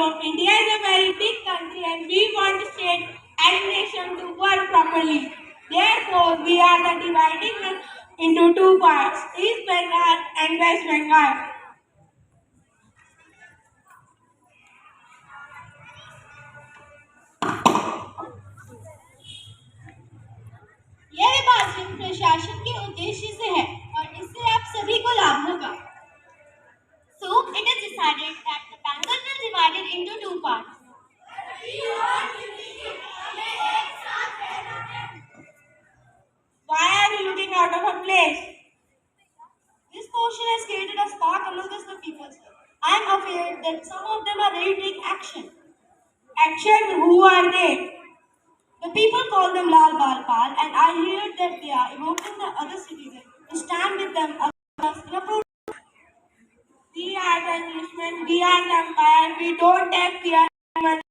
know, India is a very big country and we want the state and nation to work properly. Therefore, we are dividing it into two parts, East Bengal and West Bengal. यह विभाजन प्रशासन के उद्देश्य से है और इससे आप सभी को लाभ होगा. So it is decided that the Bengal will be divided into two parts. Why are you looking out of a place? This portion has created a spark amongst the people. I am afraid that some of them are ready to take action. Action? Who are they? The people call them Lal Bal Pal, and I hear that they are evoking the other citizens to stand with them against the protest. We are the Englishmen, we are the empire, we don't have fear of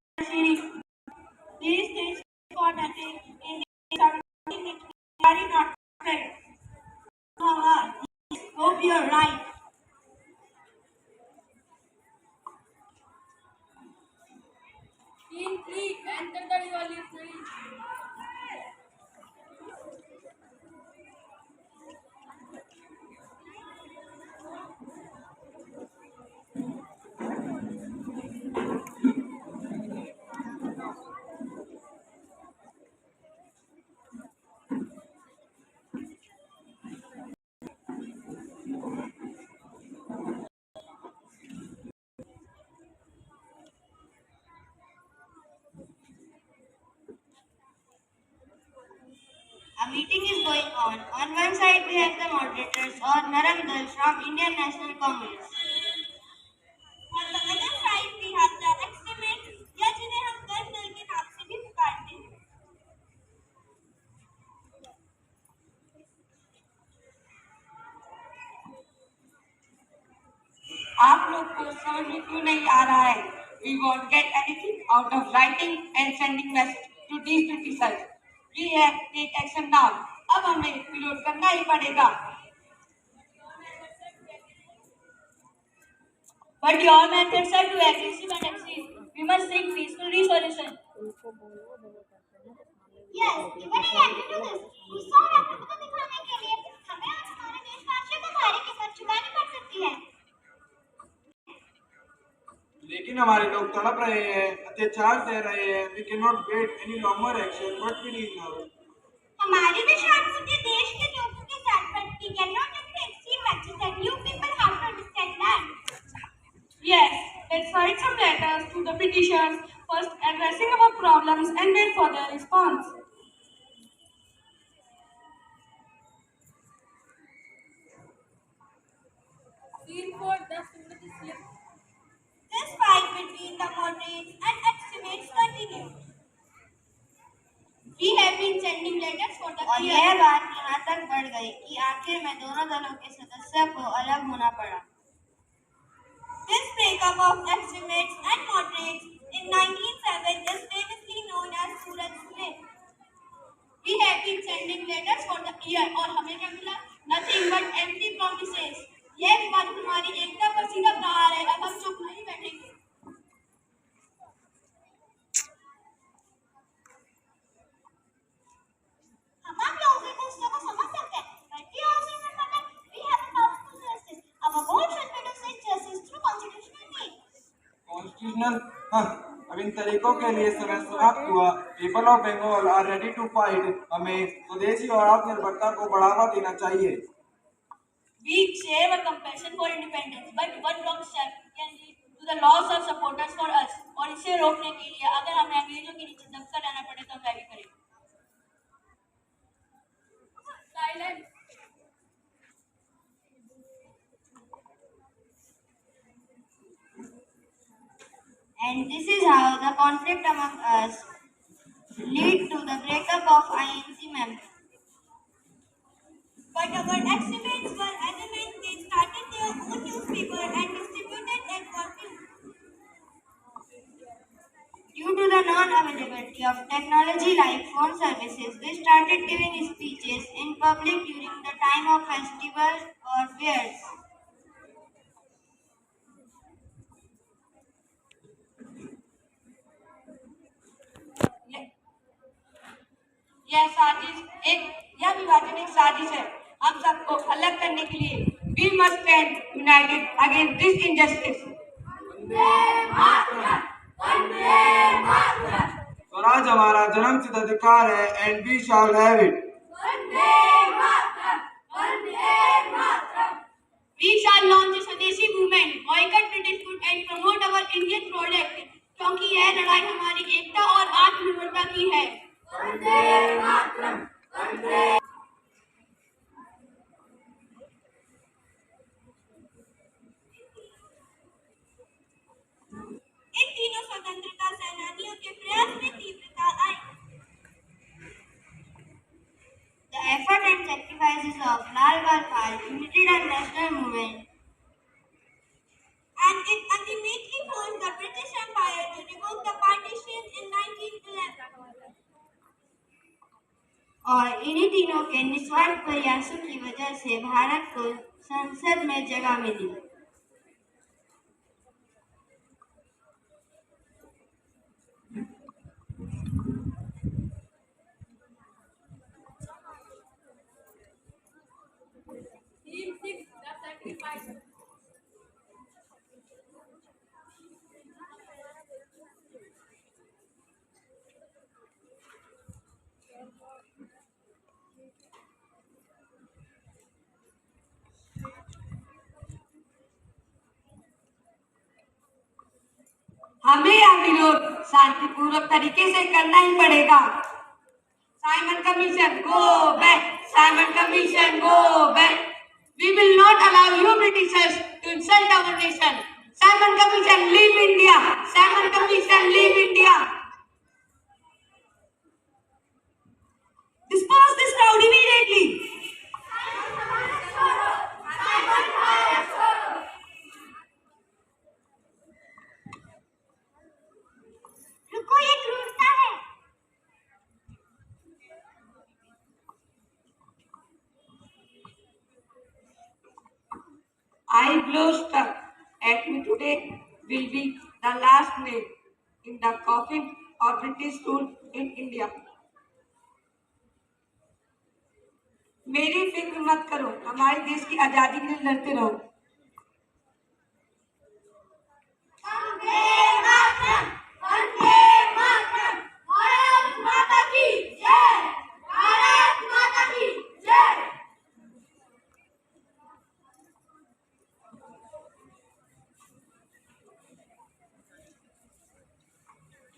These things for nothing in something which we are not perfect. Hope you are right. Enter the Diwali tree. A meeting is going on. On one side we have the moderators or Naram Dal from Indian National Congress. On the other side we have the extremists या जिन्हें हम गण दल के नाम से भी पुकारते हैं. आप लोग को समझ में क्यों नहीं आ रहा है? We won't get anything out of writing and sending message to these criticizers. We have to take action now. अब हमें विरोध करना ही पड़ेगा. But your methods are too aggressive and extreme. We must seek peaceful resolution. Yes, even I agree to this. गुस्सा और आक्रामकता दिखाने के लिए हमें और हमारे देशवासियों को भारी कीमत चुकानी पड़ सकती है. लेकिन हमारे लोग तड़प रहे हैं, अत्याचार सह रहे हैं. We cannot wait any longer action. What we need now? हमारी भी शांति देश के लोगों के साथ, but we cannot take the extreme actions and you people have to understand that. Yes, let's write some letters to the petitioners, first addressing our problems and wait for their response. Scene 4, the Sumati slip. This fight between the moderates and extremists continues. We have been sending letters for the. और यह बात यहाँ तक बढ़ गई कि आखिर में दोनों दलों के सदस्यों को अलग होना पड़ा. This breakup of extremists and moderates in 1907 is famously known as Surat Split. We have been sending letters for the year और हमें क्या मिला? Nothing but empty promises. यह विवाद हमारी एकता पर सीधा प्रहार है. अब हम चुप नहीं बैठेंगे. हम आप लोगों के गुस्से को समझ सकते हैं. But we also remember that we have a powerful justice. Our goal should be to seek justice through constitutional means. Constitutional? अब इन तरीकों के लिए समय समाप्त हुआ. People of Bengal are ready to fight. हमें स्वदेशी और आत्मनिर्भरता को बढ़ावा देना चाहिए. We share a compassion for independence, but one wrong step can lead to the loss of supporters for us. और इसे रोकने के लिए अगर हमें अंग्रेजों के नीचे दबकर रहना पड़े तो हम क्या करें? Silence. And this is how the conflict among us lead to the breakup of INC members. But our extremists were adamant. They started their own newspaper and distributed it for free. Due to the non-availability of technology like phone services, they started giving speeches in public during the time of festivals or fairs. यह विभाजन एक साजिश है। हम सबको अलग करने के लिए we must stand united against this injustice. Swaraj हमारा जन्मसिद्ध अधिकार है and we shall have it. We shall launch a Swadeshi movement, boycott British food and promote our Indian product. क्योंकि यह लड़ाई हमारी एकता और आत्मनिर्भरता की है। इन तीनों स्वतंत्रता सेनानियों के प्रयास में तीव्रता आई। The effort and sacrifices of Lal Barpal united our national movement, and it ultimately forced the British Empire to revoke the partition in 1911. और इन्हीं तीनों के निस्वार्थ प्रयासों की वजह से भारत को संसद में जगह मिली। हमें यह विरोध शांतिपूर्वक तरीके से करना ही पड़ेगा। Simon commission go back, Simon commission go back. We will not allow you Britishers to insult our nation. Simon Commission leave India. Simon Commission leave India. Disperse this crowd immediately. रुको, ये क्रूरता है। I blow stuck at me today will be the last nail in the coffin of British rule in India. मेरी फिक्र मत करो, हमारे देश की आजादी के लिए लड़ते रहो।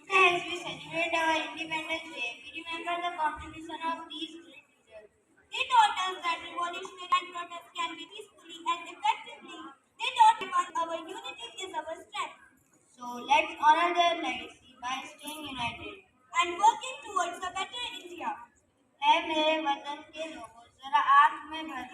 As we celebrate our Independence Day, we remember the contribution of these great leaders. They taught us that revolutionary protests can be peacefully and effectively. They taught us our unity is our strength. So let's honor their legacy by staying united and working towards a better India. है मेरे वतन के लोगों, जरा आँख में भर